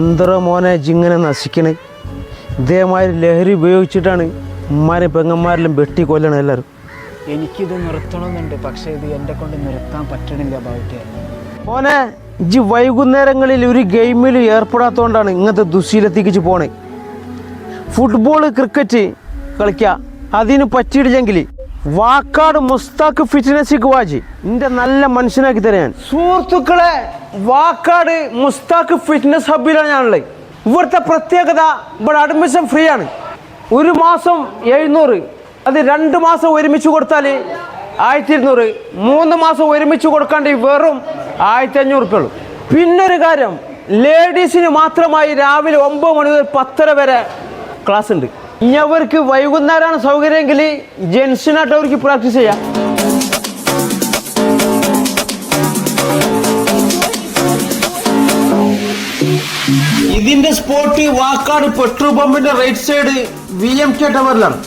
എന്തോ മോനെ ജിങ്ങനെ നശിക്കണേ. ഇതേമാതിരി ലഹരി ഉപയോഗിച്ചിട്ടാണ് ഉമ്മാരെ പെങ്ങന്മാരെല്ലാം വെട്ടി കൊല്ലണം എല്ലാവരും. എനിക്കിത് നിർത്തണമെന്നുണ്ട്, പക്ഷേ ഇത് എന്നെ കൊണ്ട് നിർത്താൻ പറ്റണില്ല ബാബുട്ടി. മോനെ ഇജ്ജ് വൈകുന്നേരങ്ങളിൽ ഒരു ഗെയിമിൽ ഏർപ്പെടാത്തതുകൊണ്ടാണ് ഇങ്ങനത്തെ ദുശീലത്തേക്ക് പോണേ. ഫുട്ബോൾ ക്രിക്കറ്റ് കളിക്കുക, അതിന് പറ്റിയിട്ടില്ലെങ്കിൽ വാക്കാട് മുസ്താഖ് ഫിറ്റ്നസ് വാജി നിന്റെ നല്ല മനുഷ്യനാക്കി തരാൻ. സുഹൃത്തുക്കളെ, വാക്കാട് മുസ്താഖ് ഫിറ്റ്നസ് ഹബിലാണ് ഞാനുള്ളത്. ഇവിടുത്തെ പ്രത്യേകത ഇവിടെ അഡ്മിഷൻ ഫ്രീ ആണ്. ഒരു മാസം 700, അത് 2 മാസം ഒരുമിച്ച് കൊടുത്താൽ 1200, 3 മാസം ഒരുമിച്ച് കൊടുക്കാണ്ട് വെറും 1500 ഉള്ളൂ. പിന്നൊരു കാര്യം, ലേഡീസിന് മാത്രമായി രാവിലെ 9 മണി മുതൽ 10:30 വരെ ക്ലാസ് ഉണ്ട്. ഇനി അവർക്ക് വൈകുന്നേരമാണ് സൗകര്യമെങ്കിൽ ജെൻസിനായിട്ട് അവർക്ക് പ്രാക്ടീസ് ചെയ്യാം. ഇതിന്റെ സ്പോട്ട് വാക്കാട് പെട്രോൾ പമ്പിന്റെ റൈറ്റ് സൈഡ് VMK ടവറിലാണ്.